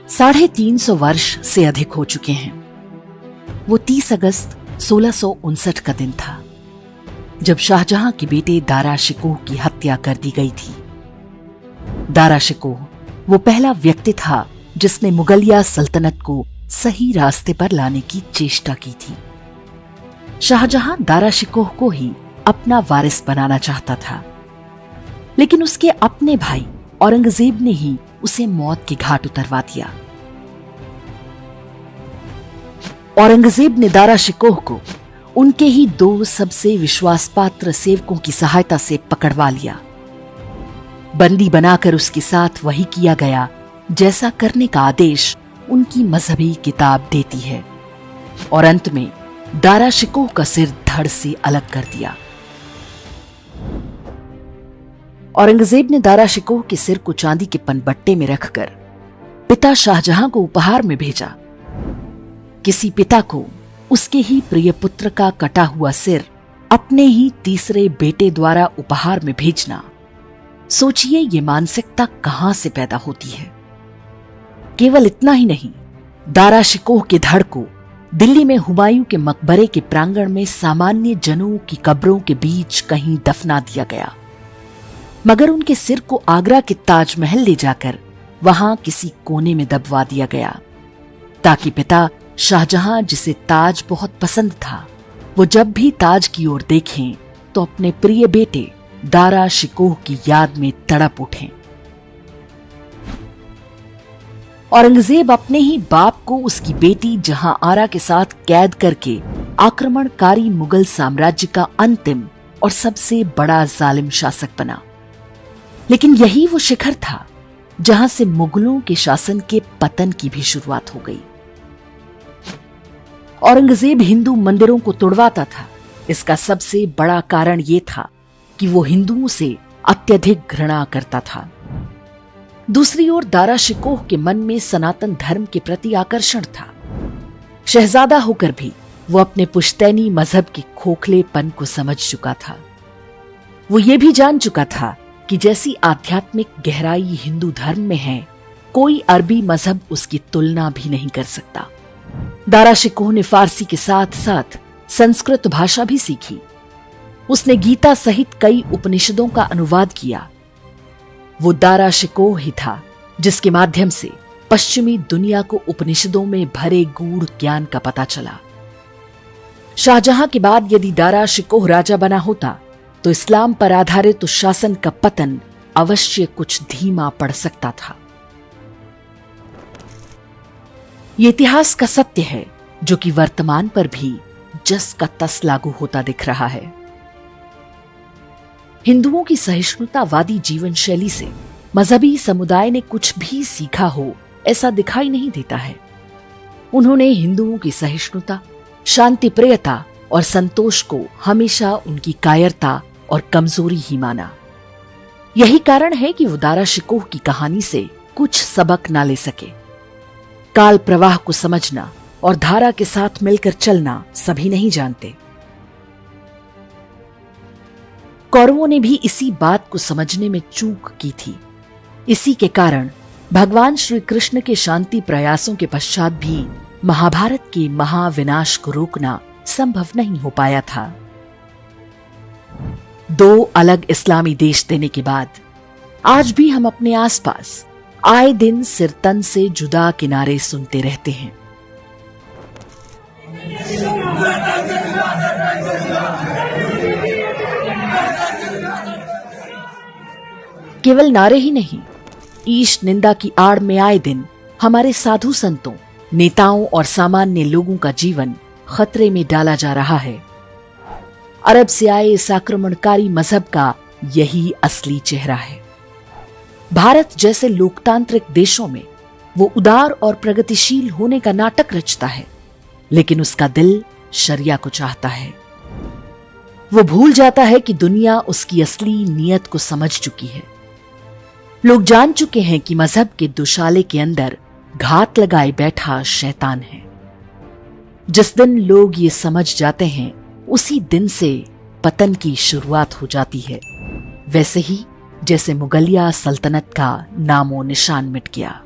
350 वर्ष से अधिक हो चुके हैं। वो 30 अगस्त 1659 का दिन था जब शाहजहां के बेटे दारा शिकोह की हत्या कर दी गई थी। दारा शिकोह वो पहला व्यक्ति था जिसने मुगलिया सल्तनत को सही रास्ते पर लाने की चेष्टा की थी। शाहजहां दारा शिकोह को ही अपना वारिस बनाना चाहता था, लेकिन उसके अपने भाई औरंगजेब ने ही उसे मौत के घाट उतरवा दिया। औरंगजेब ने दारा शिकोह को उनके ही 2 सबसे विश्वासपात्र सेवकों की सहायता से पकड़वा लिया। बंदी बनाकर उसके साथ वही किया गया जैसा करने का आदेश उनकी मजहबी किताब देती है, और अंत में दारा शिकोह का सिर धड़ से अलग कर दिया। औरंगजेब ने दारा शिकोह के सिर को चांदी के पनबट्टे में रखकर पिता शाहजहां को उपहार में भेजा। किसी पिता को उसके ही प्रिय पुत्र का कटा हुआ सिर अपने ही तीसरे बेटे द्वारा उपहार में भेजना, सोचिए ये मानसिकता कहां से पैदा होती है। केवल इतना ही नहीं, दारा शिकोह के धड़ को दिल्ली में हुमायूं के मकबरे के प्रांगण में सामान्य जनों की कब्रों के बीच कहीं दफना दिया गया, मगर उनके सिर को आगरा के ताजमहल ले जाकर वहां किसी कोने में दबवा दिया गया, ताकि पिता शाहजहां, जिसे ताज बहुत पसंद था, वो जब भी ताज की ओर देखें तो अपने प्रिय बेटे दारा शिकोह की याद में तड़प उठें। औरंगजेब अपने ही बाप को उसकी बेटी जहां आरा के साथ कैद करके आक्रमणकारी मुगल साम्राज्य का अंतिम और सबसे बड़ा जालिम शासक बना। लेकिन यही वो शिखर था जहां से मुगलों के शासन के पतन की भी शुरुआत हो गई। औरंगजेब हिंदू मंदिरों को तोड़वाता था। इसका सबसे बड़ा कारण यह था कि वो हिंदुओं से अत्यधिक घृणा करता था। दूसरी ओर दारा शिकोह के मन में सनातन धर्म के प्रति आकर्षण था। शहजादा होकर भी वो अपने पुश्तैनी मजहब के खोखलेपन को समझ चुका था। वो ये भी जान चुका था कि जैसी आध्यात्मिक गहराई हिंदू धर्म में है, कोई अरबी मजहब उसकी तुलना भी नहीं कर सकता। दारा शिकोह ने फारसी के साथ साथ संस्कृत भाषा भी सीखी। उसने गीता सहित कई उपनिषदों का अनुवाद किया। वो दारा शिकोह ही था जिसके माध्यम से पश्चिमी दुनिया को उपनिषदों में भरे गूढ़ ज्ञान का पता चला। शाहजहां के बाद यदि दारा शिकोह राजा बना होता तो इस्लाम पर आधारित उस शासन का पतन अवश्य कुछ धीमा पड़ सकता था। ये इतिहास का सत्य है जो कि वर्तमान पर भी जस का तस लागू होता दिख रहा है। हिंदुओं की सहिष्णुतावादी जीवन शैली से मजहबी समुदाय ने कुछ भी सीखा हो ऐसा दिखाई नहीं देता है। उन्होंने हिंदुओं की सहिष्णुता, शांति प्रियता और संतोष को हमेशा उनकी कायरता और कमजोरी ही माना। यही कारण है कि वो दारा शिकोह की कहानी से कुछ सबक ना ले सके। काल प्रवाह को समझना और धारा के साथ मिलकर चलना सभी नहीं जानते। कौरवों ने भी इसी बात को समझने में चूक की थी। इसी के कारण भगवान श्री कृष्ण के शांति प्रयासों के पश्चात भी महाभारत के महाविनाश को रोकना संभव नहीं हो पाया था। 2 अलग इस्लामी देश देने के बाद आज भी हम अपने आसपास आए दिन सिरतन से जुदा किनारे सुनते रहते हैं। केवल नारे ही नहीं, ईश निंदा की आड़ में आए दिन हमारे साधु संतों, नेताओं और सामान्य लोगों का जीवन खतरे में डाला जा रहा है। अरब से आए इस आक्रमणकारी मजहब का यही असली चेहरा है। भारत जैसे लोकतांत्रिक देशों में वो उदार और प्रगतिशील होने का नाटक रचता है, लेकिन उसका दिल शरिया को चाहता है। वो भूल जाता है कि दुनिया उसकी असली नीयत को समझ चुकी है। लोग जान चुके हैं कि मजहब के दुशाले के अंदर घात लगाए बैठा शैतान है। जिस दिन लोग ये समझ जाते हैं, उसी दिन से पतन की शुरुआत हो जाती है, वैसे ही जैसे मुगलिया सल्तनत का नामो निशान मिट गया।